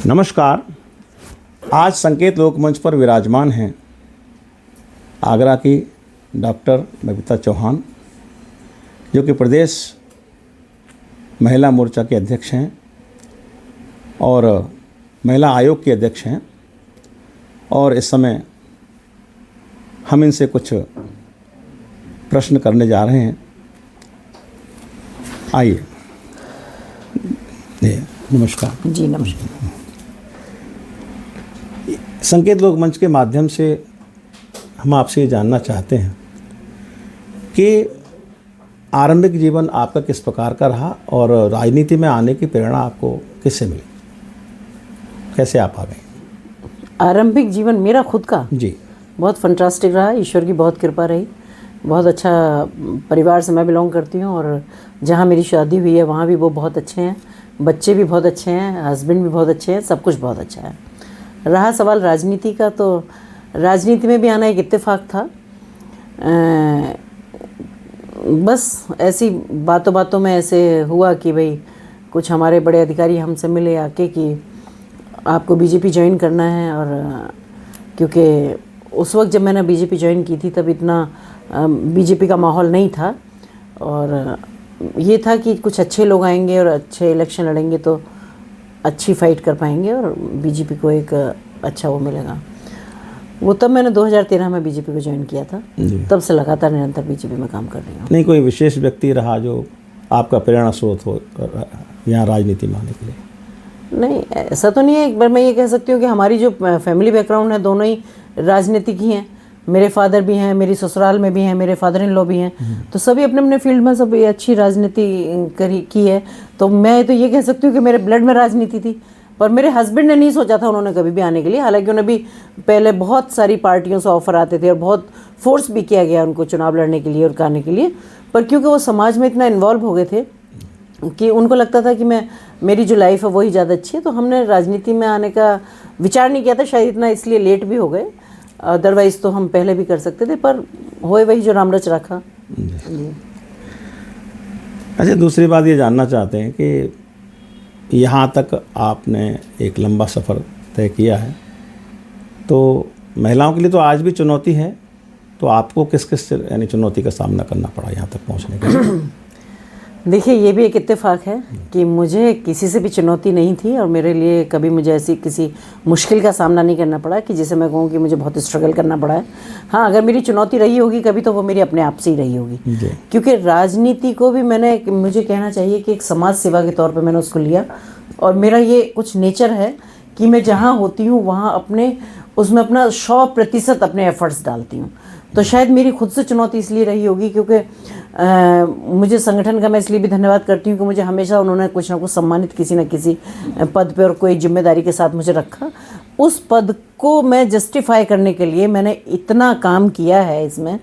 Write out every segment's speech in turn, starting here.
नमस्कार। आज संकेत लोकमंच पर विराजमान हैं आगरा की डॉक्टर बबीता चौहान, जो कि प्रदेश महिला मोर्चा के अध्यक्ष हैं और महिला आयोग के अध्यक्ष हैं। और इस समय हम इनसे कुछ प्रश्न करने जा रहे हैं। आइए। नमस्कार जी। नमस्कार। संकेत लोकमंच के माध्यम से हम आपसे ये जानना चाहते हैं कि आरंभिक जीवन आपका किस प्रकार का रहा और राजनीति में आने की प्रेरणा आपको किससे मिली, कैसे आप आ गए? आरंभिक जीवन मेरा खुद का जी बहुत फंटास्टिक रहा। ईश्वर की बहुत कृपा रही। बहुत अच्छा परिवार से मैं बिलोंग करती हूँ और जहाँ मेरी शादी हुई है वहाँ भी वो बहुत अच्छे हैं, बच्चे भी बहुत अच्छे हैं, हस्बैंड भी बहुत अच्छे हैं, सब कुछ बहुत अच्छा है। रहा सवाल राजनीति का, तो राजनीति में भी आना एक इत्तेफाक था। बस ऐसी बातों बातों में ऐसे हुआ कि भाई कुछ हमारे बड़े अधिकारी हमसे मिले आके कि आपको बीजेपी ज्वाइन करना है। और क्योंकि उस वक्त जब मैंने बीजेपी ज्वाइन की थी तब इतना बीजेपी का माहौल नहीं था और ये था कि कुछ अच्छे लोग आएंगे और अच्छे इलेक्शन लड़ेंगे तो अच्छी फाइट कर पाएंगे और बीजेपी को एक अच्छा वो मिलेगा। वो तब मैंने 2013 में बीजेपी को ज्वाइन किया था। तब से लगातार निरंतर बीजेपी में काम कर रही हूँ। नहीं, कोई विशेष व्यक्ति रहा जो आपका प्रेरणा स्रोत हो यहाँ राजनीति में आने के लिए? नहीं, ऐसा तो नहीं है। एक बार मैं ये कह सकती हूँ कि हमारी जो फैमिली बैकग्राउंड है दोनों ही राजनीतिक ही हैं। मेरे फादर भी हैं, मेरी ससुराल में भी हैं, मेरे फादर इन लॉ भी हैं, तो सभी अपने अपने फील्ड में सब अच्छी राजनीति की है। तो मैं तो ये कह सकती हूँ कि मेरे ब्लड में राजनीति थी। पर मेरे हस्बैंड ने नहीं सोचा था उन्होंने कभी भी आने के लिए। हालांकि उन्हें भी पहले बहुत सारी पार्टियों से ऑफर आते थे और बहुत फोर्स भी किया गया उनको चुनाव लड़ने के लिए और आने के लिए। पर क्योंकि वो समाज में इतना इन्वॉल्व हो गए थे कि उनको लगता था कि मेरी जो लाइफ है वही ज़्यादा अच्छी है, तो हमने राजनीति में आने का विचार नहीं किया था। शायद इतना इसलिए लेट भी हो गए, अदरवाइज़ तो हम पहले भी कर सकते थे, पर होए वही जो राम रच रखा। अच्छा, दूसरी बात ये जानना चाहते हैं कि यहाँ तक आपने एक लंबा सफ़र तय किया है, तो महिलाओं के लिए तो आज भी चुनौती है, तो आपको किस किस यानी चुनौती का सामना करना पड़ा यहाँ तक पहुँचने के लिए? देखिए, ये भी एक इत्तेफाक है कि मुझे किसी से भी चुनौती नहीं थी और मेरे लिए कभी मुझे ऐसी किसी मुश्किल का सामना नहीं करना पड़ा कि जिसे मैं कहूँ कि मुझे बहुत स्ट्रगल करना पड़ा है। हाँ, अगर मेरी चुनौती रही होगी कभी तो वो मेरी अपने आप से ही रही होगी, क्योंकि राजनीति को भी मुझे कहना चाहिए कि एक समाज सेवा के तौर पर मैंने उसको लिया। और मेरा ये कुछ नेचर है कि मैं जहाँ होती हूँ वहाँ उसमें अपना 100% अपने एफर्ट्स डालती हूँ। तो शायद मेरी खुद से चुनौती इसलिए रही होगी क्योंकि मुझे संगठन का मैं इसलिए भी धन्यवाद करती हूँ कि मुझे हमेशा उन्होंने कुछ ना कुछ सम्मानित किसी न किसी पद पे और कोई जिम्मेदारी के साथ मुझे रखा। उस पद को मैं जस्टिफाई करने के लिए मैंने इतना काम किया है इसमें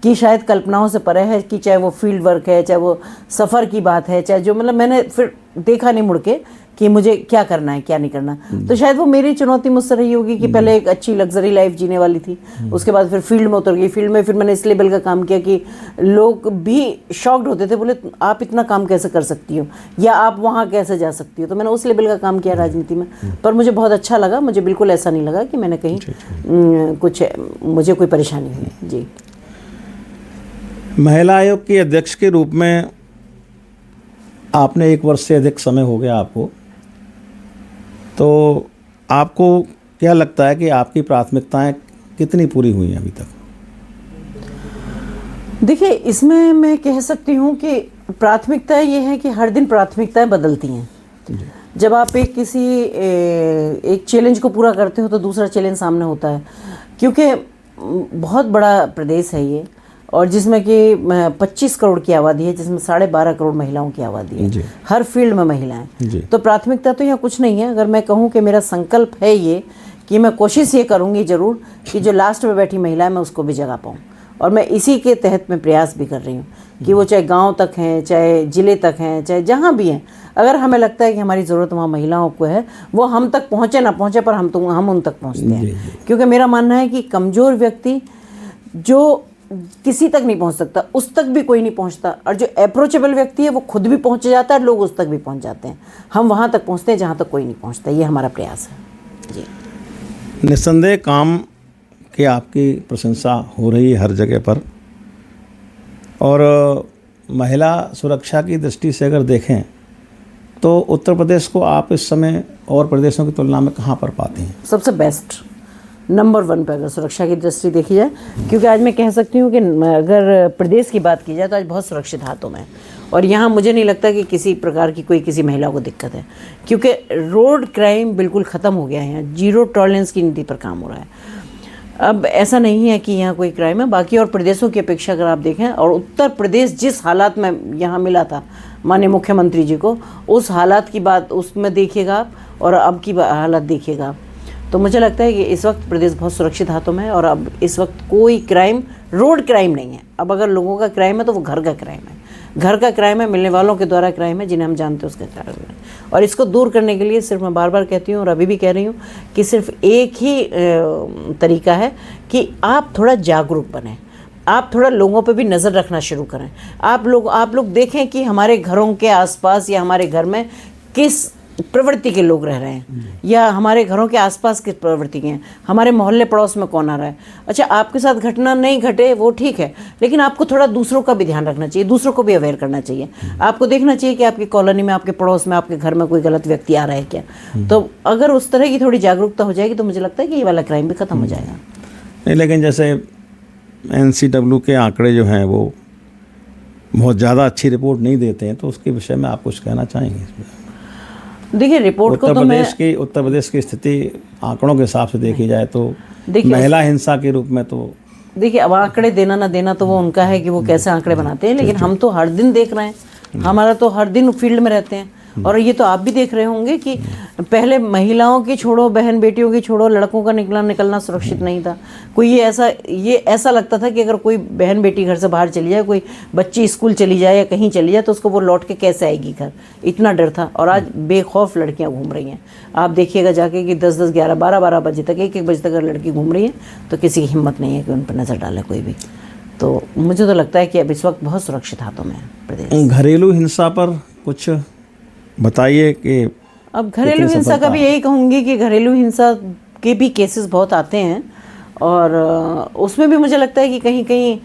कि शायद कल्पनाओं से परे है, कि चाहे वो फील्ड वर्क है, चाहे वो सफ़र की बात है, चाहे जो मैंने फिर देखा नहीं मुड़ के कि मुझे क्या करना है क्या नहीं करना। तो शायद वो मेरी चुनौती मुझसे रही होगी कि पहले एक अच्छी लग्जरी लाइफ जीने वाली थी, उसके बाद फिर फील्ड में उतर गई। फील्ड में फिर मैंने इस लेवल का काम किया कि लोग भी शॉक्ड होते थे, बोले आप इतना काम कैसे कर सकती हो या आप वहाँ कैसे जा सकती हो। तो मैंने उस लेवल का काम किया राजनीति में, पर मुझे बहुत अच्छा लगा। मुझे बिल्कुल ऐसा नहीं लगा कि मैंने कहीं मुझे कोई परेशानी हुई। जी। महिला आयोग के अध्यक्ष के रूप में आपने 1 वर्ष से अधिक समय हो गया आपको, तो आपको क्या लगता है कि आपकी प्राथमिकताएं कितनी पूरी हुई हैं अभी तक? देखिए, इसमें मैं कह सकती हूँ कि प्राथमिकताएं ये है कि हर दिन प्राथमिकताएं बदलती हैं। जब आप एक चैलेंज को पूरा करते हो तो दूसरा चैलेंज सामने होता है, क्योंकि बहुत बड़ा प्रदेश है ये और जिसमें कि 25 करोड़ की आबादी है, जिसमें 12.5 करोड़ महिलाओं की आबादी है, हर फील्ड में महिलाएं। तो प्राथमिकता तो यहाँ कुछ नहीं है। अगर मैं कहूँ कि मेरा संकल्प है ये कि मैं कोशिश ये करूँगी ज़रूर कि जो लास्ट में बैठी महिला है मैं उसको भी जगा पाऊँ, और मैं इसी के तहत मैं प्रयास भी कर रही हूँ कि वो चाहे गाँव तक हैं, चाहे ज़िले तक हैं, चाहे जहाँ भी हैं, अगर हमें लगता है कि हमारी ज़रूरत वहाँ महिलाओं को है, वो हम तक पहुँचे ना पहुँचे पर हम उन तक पहुँचते हैं। क्योंकि मेरा मानना है कि कमज़ोर व्यक्ति जो किसी तक नहीं पहुंच सकता, उस तक भी कोई नहीं पहुंचता, और जो अप्रोचेबल व्यक्ति है वो खुद भी पहुंच जाता है, लोग उस तक भी पहुंच जाते हैं। हम वहां तक पहुंचते हैं जहां तक कोई नहीं पहुंचता। ये हमारा प्रयास है जी। निस्संदेह काम की आपकी प्रशंसा हो रही है हर जगह पर, और महिला सुरक्षा की दृष्टि से अगर देखें तो उत्तर प्रदेश को आप इस समय और प्रदेशों की तुलना में कहाँ पर पाते हैं? सबसे बेस्ट नंबर 1 पे अगर सुरक्षा की दृष्टि देखी जाए, क्योंकि आज मैं कह सकती हूँ कि अगर प्रदेश की बात की जाए तो आज बहुत सुरक्षित हाथों में है, और यहाँ मुझे नहीं लगता कि किसी प्रकार की कोई किसी महिला को दिक्कत है, क्योंकि रोड क्राइम बिल्कुल ख़त्म हो गया है। यहाँ 0 टॉलरेंस की नीति पर काम हो रहा है। अब ऐसा नहीं है कि यहाँ कोई क्राइम है। बाकी और प्रदेशों की अपेक्षा अगर आप देखें, और उत्तर प्रदेश जिस हालात में यहाँ मिला था माननीय मुख्यमंत्री जी को, उस हालात की बात उसमें देखिएगा आप, और अब की हालत देखिएगा आप, तो मुझे लगता है कि इस वक्त प्रदेश बहुत सुरक्षित हाथों में है। और अब इस वक्त कोई क्राइम, रोड क्राइम नहीं है। अब अगर लोगों का क्राइम है तो वो घर का क्राइम है, घर का क्राइम है, मिलने वालों के द्वारा क्राइम है, जिन्हें हम जानते हैं उसका क्राइम है। और इसको दूर करने के लिए सिर्फ मैं बार बार कहती हूँ और अभी भी कह रही हूँ कि सिर्फ एक ही तरीका है कि आप थोड़ा जागरूक बनें, आप थोड़ा लोगों पे भी नज़र रखना शुरू करें। आप लोग देखें कि हमारे घरों के आसपास या हमारे घर में किस प्रवृत्ति के लोग रह रहे हैं, या हमारे घरों के आसपास किस प्रवृत्ति के हैं, हमारे मोहल्ले पड़ोस में कौन आ रहा है। अच्छा, आपके साथ घटना नहीं घटे वो ठीक है, लेकिन आपको थोड़ा दूसरों का भी ध्यान रखना चाहिए, दूसरों को भी अवेयर करना चाहिए। आपको देखना चाहिए कि आपकी कॉलोनी में, आपके पड़ोस में, आपके घर में कोई गलत व्यक्ति आ रहा है क्या। तो अगर उस तरह की थोड़ी जागरूकता हो जाएगी तो मुझे लगता है कि ये वाला क्राइम भी खत्म हो जाएगा। नहीं, लेकिन जैसे NCW के आंकड़े जो हैं वो बहुत ज़्यादा अच्छी रिपोर्ट नहीं देते हैं, तो उसके विषय में आप कुछ कहना चाहेंगे? देखिए, रिपोर्ट को तो उत्तर प्रदेश की स्थिति आंकड़ों के हिसाब से देखी जाए तो महिला हिंसा के रूप में तो देखिए, अब आंकड़े देना ना देना तो वो उनका है कि वो कैसे आंकड़े बनाते हैं, लेकिन हम तो हर दिन देख रहे हैं, हमारा तो हर दिन फील्ड में रहते हैं। और ये तो आप भी देख रहे होंगे कि पहले महिलाओं की छोड़ो, बहन बेटियों की छोड़ो, लड़कों का निकलना सुरक्षित नहीं था। कोई ये ऐसा लगता था कि अगर कोई बहन बेटी घर से बाहर चली जाए, कोई बच्ची स्कूल चली जाए या कहीं चली जाए, तो उसको वो लौट के कैसे आएगी घर, इतना डर था। और आज बेखौफ लड़कियां घूम रही हैं। आप देखिएगा जाके कि 10-10, 11, 12-12 बजे तक, 1-1 बजे तक अगर लड़की घूम रही है तो किसी की हिम्मत नहीं है कि उन पर नज़र डाले कोई भी। तो मुझे तो लगता है कि अब इस वक्त बहुत सुरक्षित हाथों में है प्रदेश। घरेलू हिंसा पर कुछ बताइए कि अब घरेलू हिंसा का भी यही कहूँगी कि घरेलू हिंसा के भी केसेस बहुत आते हैं, और उसमें भी मुझे लगता है कि कहीं कहीं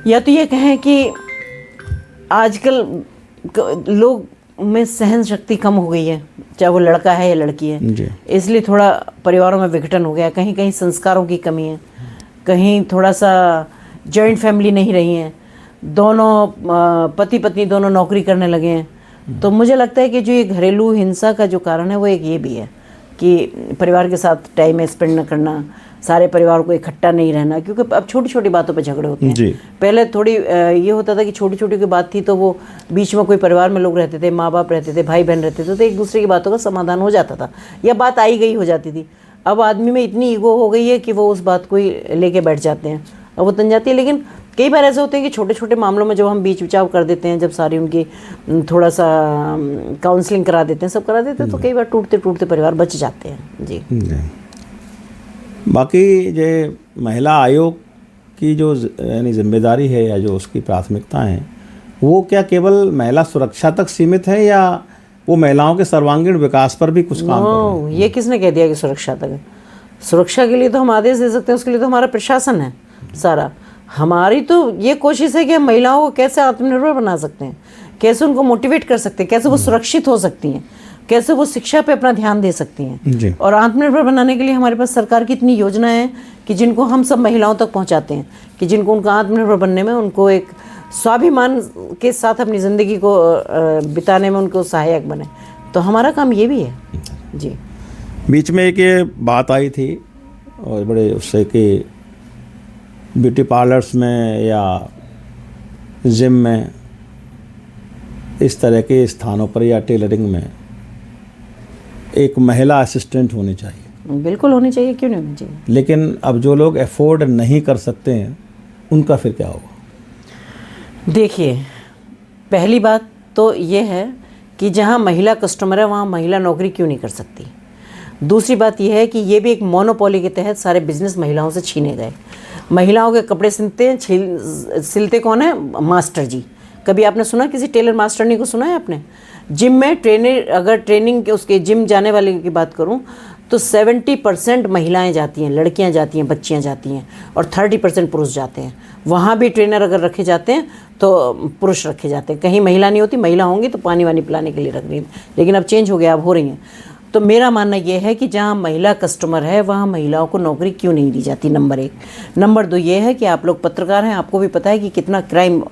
या तो ये कहें कि आजकल लोग में सहन शक्ति कम हो गई है, चाहे वो लड़का है या लड़की है, इसलिए थोड़ा परिवारों में विघटन हो गया। कहीं कहीं संस्कारों की कमी है, कहीं थोड़ा सा जॉइंट फैमिली नहीं रही है, दोनों पति पत्नी दोनों नौकरी करने लगे हैं। तो मुझे लगता है कि जो ये घरेलू हिंसा का जो कारण है वो एक ये भी है कि परिवार के साथ टाइम स्पेंड न करना, सारे परिवार को इकट्ठा नहीं रहना, क्योंकि अब छोटी छोटी बातों पे झगड़े होते हैं। पहले थोड़ी ये होता था कि छोटी छोटी की बात थी तो वो बीच में कोई परिवार में लोग रहते थे, माँ बाप रहते थे, भाई बहन रहते थे, तो एक दूसरे की बातों का समाधान हो जाता था या बात आई गई हो जाती थी। अब आदमी में इतनी ईगो हो गई है कि वो उस बात को ही लेके बैठ जाते हैं और वो तन जाती है। लेकिन कई बार ऐसे होते हैं कि छोटे छोटे मामलों में जब हम बीच बिचाव कर देते हैं, जब सारी उनकी थोड़ा सा काउंसलिंग करा देते हैं, सब करा देते हैं, तो कई बार टूटते टूटते परिवार बच जाते हैं। जी। बाकी ये महिला आयोग की जो यानी जिम्मेदारी है या जो उसकी प्राथमिकता है, वो क्या केवल महिला सुरक्षा तक सीमित है या वो महिलाओं के सर्वांगीण विकास पर भी कुछ काम कर रहे हैं? ये किसने कह दिया कि सुरक्षा तक है? सुरक्षा के लिए तो हम आदेश दे सकते हैं, उसके लिए तो हमारा प्रशासन है सारा। हमारी तो ये कोशिश है कि हम महिलाओं को कैसे आत्मनिर्भर बना सकते हैं, कैसे उनको मोटिवेट कर सकते हैं, कैसे वो सुरक्षित हो सकती हैं, कैसे वो शिक्षा पे अपना ध्यान दे सकती हैं। और आत्मनिर्भर बनाने के लिए हमारे पास सरकार की इतनी योजनाएं हैं कि जिनको हम सब महिलाओं तक पहुंचाते हैं, कि जिनको उनका आत्मनिर्भर बनने में, उनको एक स्वाभिमान के साथ अपनी ज़िंदगी को बिताने में उनको सहायक बने। तो हमारा काम ये भी है। जी। बीच में एक ये बात आई थी और बड़े उससे कि ब्यूटी पार्लर्स में या जिम में, इस तरह के स्थानों पर या टेलरिंग में एक महिला असिस्टेंट होनी चाहिए। बिल्कुल होनी चाहिए, क्यों नहीं होनी चाहिए। लेकिन अब जो लोग अफोर्ड नहीं कर सकते हैं उनका फिर क्या होगा? देखिए, पहली बात तो ये है कि जहाँ महिला कस्टमर है वहाँ महिला नौकरी क्यों नहीं कर सकती। दूसरी बात यह है कि ये भी एक मोनोपोली के तहत सारे बिजनेस महिलाओं से छीने गए। महिलाओं के कपड़े सिलते हैं, सिलते कौन है? मास्टर जी। कभी आपने सुना किसी टेलर मास्टरनी को सुना है आपने? जिम में ट्रेनर, अगर ट्रेनिंग के उसके जिम जाने वाले की बात करूं तो 70% महिलाएं जाती हैं, लड़कियां जाती हैं, बच्चियां जाती हैं, और 30% पुरुष जाते हैं। वहाँ भी ट्रेनर अगर रखे जाते हैं तो पुरुष रखे जाते हैं। कहीं महिला नहीं होती, महिला होंगी तो पानी वानी पिलाने के लिए रख रही हैं, लेकिन अब चेंज हो गया, अब हो रही हैं। तो मेरा मानना यह है कि जहाँ महिला कस्टमर है वहाँ महिलाओं को नौकरी क्यों नहीं दी जाती, नंबर 1। नंबर 2 ये है कि आप लोग पत्रकार हैं, आपको भी पता है कि कितना क्राइम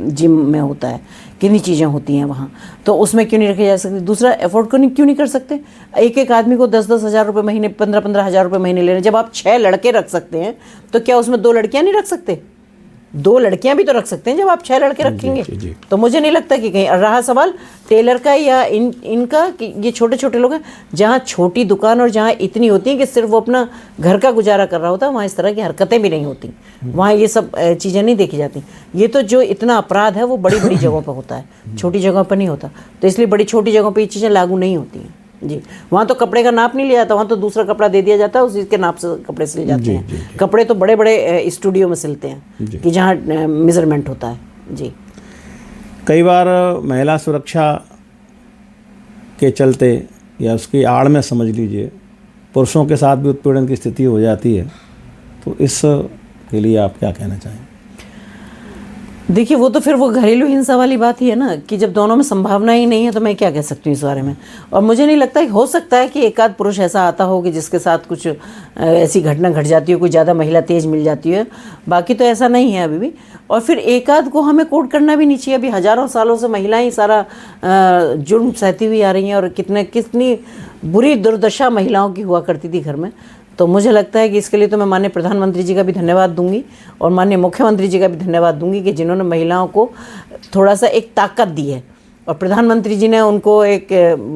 जिम में होता है, कितनी चीज़ें होती हैं वहाँ, तो उसमें क्यों नहीं रखे जा सकते? दूसरा, अफोर्ड क्यों नहीं कर सकते? एक आदमी को 10-10 हज़ार रुपये महीने, 15-15 हज़ार रुपये महीने ले रहे हैं। जब आप 6 लड़के रख सकते हैं तो क्या उसमें 2 लड़कियाँ नहीं रख सकते? 2 लड़कियां भी तो रख सकते हैं जब आप 6 लड़के रखेंगे। जी। तो मुझे नहीं लगता कि कहीं रहा सवाल टेलर का या इनका कि ये छोटे छोटे लोग हैं, जहाँ छोटी दुकान और जहाँ इतनी होती है कि सिर्फ वो अपना घर का गुजारा कर रहा होता है, वहाँ इस तरह की हरकतें भी नहीं होती, वहाँ ये सब चीज़ें नहीं देखी जाती। ये तो जो इतना अपराध है वो बड़ी बड़ी जगहों पर होता है, छोटी जगहों पर नहीं होता। तो इसलिए बड़ी छोटी जगहों पर ये चीज़ें लागू नहीं होती हैं जी। वहाँ तो कपड़े का नाप नहीं लिया जाता, वहाँ तो दूसरा कपड़ा दे दिया जाता है, उसी के नाप से कपड़े सिल जाते हैं। कपड़े तो बड़े बड़े स्टूडियो में सिलते हैं कि जहाँ मेजरमेंट होता है जी। कई बार महिला सुरक्षा के चलते या उसकी आड़ में समझ लीजिए पुरुषों के साथ भी उत्पीड़न की स्थिति हो जाती है, तो इस के लिए आप क्या कहना चाहें? देखिए, वो तो फिर वो घरेलू हिंसा वाली बात ही है ना, कि जब दोनों में संभावना ही नहीं है तो मैं क्या कह सकती हूँ इस बारे में। और मुझे नहीं लगता कि हो सकता है कि एक आध पुरुष ऐसा आता हो कि जिसके साथ कुछ ऐसी घटना घट जाती हो, कोई ज़्यादा महिला तेज मिल जाती है, बाकी तो ऐसा नहीं है अभी भी। और फिर एक आध को हमें कोट करना भी नहीं चाहिए। अभी हज़ारों सालों से महिलाएं सारा जुर्म सहती हुई आ रही हैं, और कितनी बुरी दुर्दशा महिलाओं की हुआ करती थी घर में। तो मुझे लगता है कि इसके लिए तो मैं माननीय प्रधानमंत्री जी का भी धन्यवाद दूंगी और माननीय मुख्यमंत्री जी का भी धन्यवाद दूंगी कि जिन्होंने महिलाओं को थोड़ा सा एक ताकत दी है। और प्रधानमंत्री जी ने उनको एक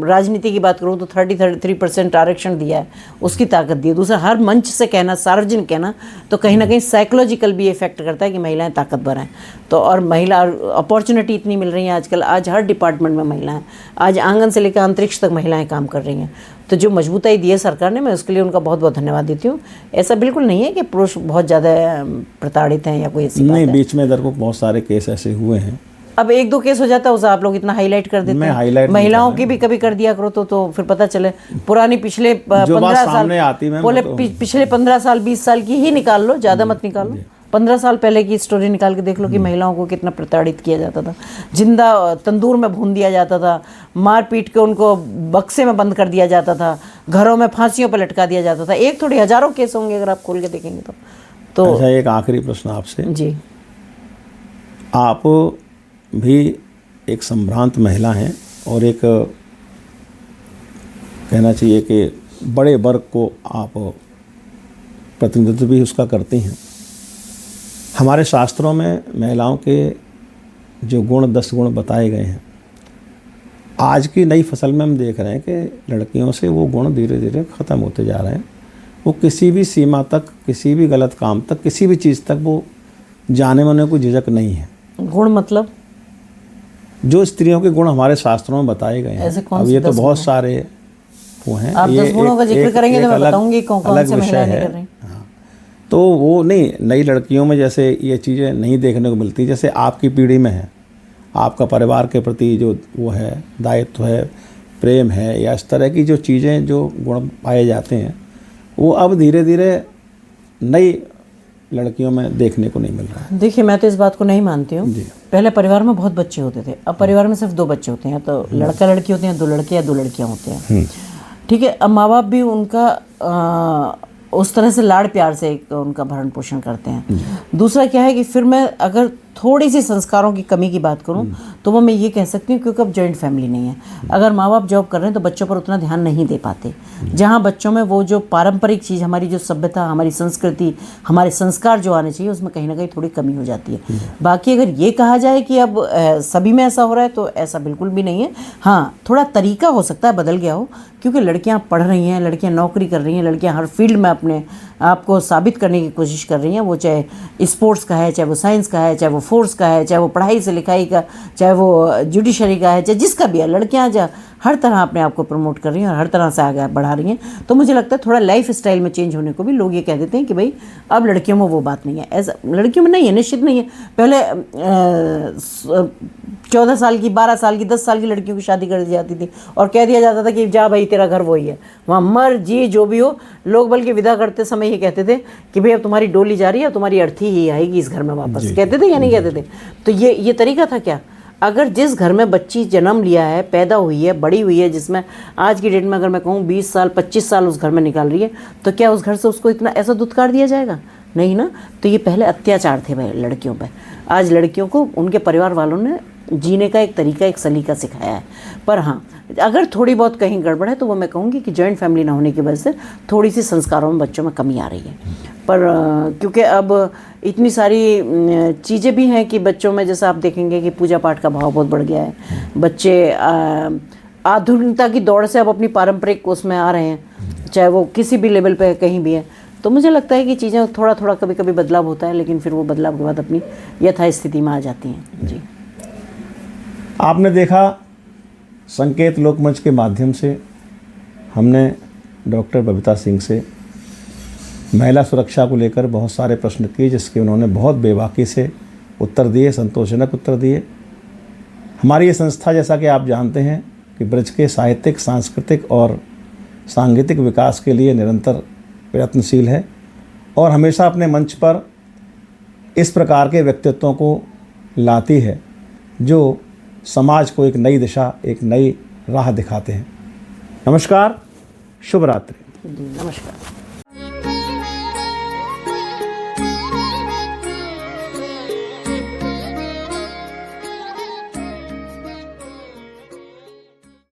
राजनीति की बात करूँ तो 33% आरक्षण दिया है, उसकी ताकत दी है। दूसरा, हर मंच से कहना, सार्वजनिक कहना, तो कहीं ना कहीं साइकोलॉजिकल भी इफेक्ट करता है कि महिलाएं ताकतवर हैं। तो और महिला अपॉर्चुनिटी इतनी मिल रही है आजकल, आज हर डिपार्टमेंट में महिलाएं, आज आंगन से लेकर अंतरिक्ष तक महिलाएं काम कर रही हैं। तो जो मजबूताई दी है सरकार ने, मैं उसके लिए उनका बहुत बहुत धन्यवाद देती हूँ। ऐसा बिल्कुल नहीं है कि पुरुष बहुत ज़्यादा प्रताड़ित हैं या कोई ऐसी बात नहीं, है। बीच में इधर को बहुत सारे केस ऐसे हुए हैं। अब 1-2 केस हो जाता है, उसे आप लोग इतना हाईलाइट कर देते हैं। हाईलाइट महिलाओं की भी कभी कर दिया करो तो फिर पता चले। पुरानी पिछले 15 साल पिछले 15 साल 20 साल की ही निकाल लो, ज़्यादा मत निकालो। 15 साल पहले की स्टोरी निकाल के देख लो कि महिलाओं को कितना प्रताड़ित किया जाता था, जिंदा तंदूर में भून दिया जाता था, मार पीट के उनको बक्से में बंद कर दिया जाता था, घरों में फांसियों पर लटका दिया जाता था। एक थोड़ी हज़ारों केस होंगे अगर आप खोल के देखेंगे तो। अच्छा, एक आखिरी प्रश्न आपसे जी। आप भी एक संभ्रांत महिला हैं और एक कहना चाहिए कि बड़े वर्ग को आप प्रतिनिधित्व भी उसका करती हैं। हमारे शास्त्रों में महिलाओं के जो गुण 10 गुण बताए गए हैं, आज की नई फसल में हम देख रहे हैं कि लड़कियों से वो गुण धीरे धीरे ख़त्म होते जा रहे हैं। वो किसी भी सीमा तक, किसी भी गलत काम तक, किसी भी चीज़ तक वो जाने में उन्हें कोई झिझक नहीं है। गुण मतलब जो स्त्रियों के गुण हमारे शास्त्रों में बताए गए हैं, अब ये तो बहुत सारे वो हैं। आप 10 गुणों का जिक्र करेंगे तो मैं बताऊंगी कौन कौन से महिलाएं नहीं कर रही। हाँ, तो वो नहीं, नई लड़कियों में जैसे ये चीज़ें नहीं देखने को मिलती। जैसे आपकी पीढ़ी में है, आपका परिवार के प्रति जो वो है, दायित्व है, प्रेम है, या इस तरह की जो चीज़ें, जो गुण पाए जाते हैं, वो अब धीरे धीरे नई लड़कियों में देखने को नहीं मिल रहा है। देखिए, मैं तो इस बात को नहीं मानती हूँ। पहले परिवार में बहुत बच्चे होते थे, अब परिवार में सिर्फ 2 बच्चे होते हैं, तो लड़का लड़की होते हैं, 2 लड़के या 2 लड़कियाँ होते हैं। ठीक है, अब माँ बाप भी उनका उस तरह से लाड़ प्यार से उनका भरण पोषण करते हैं। दूसरा क्या है कि फिर मैं अगर थोड़ी सी संस्कारों की कमी की बात करूं तो वो मैं ये कह सकती हूँ, क्योंकि अब जॉइंट फैमिली नहीं है। अगर माँ बाप जॉब कर रहे हैं तो बच्चों पर उतना ध्यान नहीं दे पाते। जहाँ बच्चों में वो जो पारंपरिक चीज़, हमारी जो सभ्यता, हमारी संस्कृति, हमारे संस्कार जो आने चाहिए, उसमें कहीं ना कहीं थोड़ी कमी हो जाती है। बाकी अगर ये कहा जाए कि अब सभी में ऐसा हो रहा है तो ऐसा बिल्कुल भी नहीं है। हाँ, थोड़ा तरीका हो सकता है बदल गया हो, क्योंकि लड़कियाँ पढ़ रही हैं, लड़कियाँ नौकरी कर रही हैं, लड़कियाँ हर फील्ड में अपने आपको साबित करने की कोशिश कर रही हैं। वो चाहे स्पोर्ट्स का है, चाहे वो साइंस का है, चाहे वो फोर्स का है, चाहे वो पढ़ाई से लिखाई का, चाहे वो जुडिशरी का है, चाहे जिसका भी है। लड़कियां हर तरह अपने आप को प्रमोट कर रही हैं और हर तरह से आगे बढ़ा रही हैं। तो मुझे लगता है थोड़ा लाइफ स्टाइल में चेंज होने को भी लोग ये कह देते हैं कि भाई अब लड़कियों में वो बात नहीं है। ऐसा लड़कियों में नहीं है, निश्चित नहीं है। पहले 14 साल की, 12 साल की, 10 साल की लड़कियों की शादी कर दी जाती थी और कह दिया जाता था कि जा भाई तेरा घर वही है, वहाँ मर जी जो भी हो। लोग बल्कि विदा करते समय ये कहते थे कि भाई अब तुम्हारी डोली जा रही है, तुम्हारी अर्थी ही आएगी इस घर में वापस। कहते थे या नहीं कहते थे? तो ये तरीका था क्या? अगर जिस घर में बच्ची जन्म लिया है, पैदा हुई है, बड़ी हुई है, जिसमें आज की डेट में अगर मैं कहूँ 20 साल 25 साल उस घर में निकाल रही है, तो क्या उस घर से उसको इतना ऐसा दुत्कार दिया जाएगा? नहीं ना। तो ये पहले अत्याचार थे भाई लड़कियों पे। आज लड़कियों को उनके परिवार वालों ने जीने का एक तरीका, एक सलीका सिखाया है। पर हाँ, अगर थोड़ी बहुत कहीं गड़बड़ है तो वो मैं कहूँगी कि जॉइंट फैमिली ना होने की वजह से थोड़ी सी संस्कारों में बच्चों में कमी आ रही है। पर क्योंकि अब इतनी सारी चीज़ें भी हैं कि बच्चों में, जैसा आप देखेंगे कि पूजा पाठ का भाव बहुत बढ़ गया है। बच्चे आधुनिकता की दौड़ से अब अपनी पारंपरिक उसमें आ रहे हैं, चाहे वो किसी भी लेवल पे कहीं भी है। तो मुझे लगता है कि चीज़ें थोड़ा थोड़ा कभी कभी बदलाव होता है, लेकिन फिर वो बदलाव के बाद अपनी यथास्थिति में आ जाती हैं। जी, आपने देखा संकेत लोकमंच के माध्यम से हमने डॉक्टर बबीता सिंह से महिला सुरक्षा को लेकर बहुत सारे प्रश्न किए, जिसके उन्होंने बहुत बेबाकी से उत्तर दिए, संतोषजनक उत्तर दिए। हमारी ये संस्था, जैसा कि आप जानते हैं, कि ब्रज के साहित्यिक, सांस्कृतिक और सांगीतिक विकास के लिए निरंतर प्रयत्नशील है और हमेशा अपने मंच पर इस प्रकार के व्यक्तित्वों को लाती है जो समाज को एक नई दिशा, एक नई राह दिखाते हैं। नमस्कार, शुभ रात्रि। नमस्कार।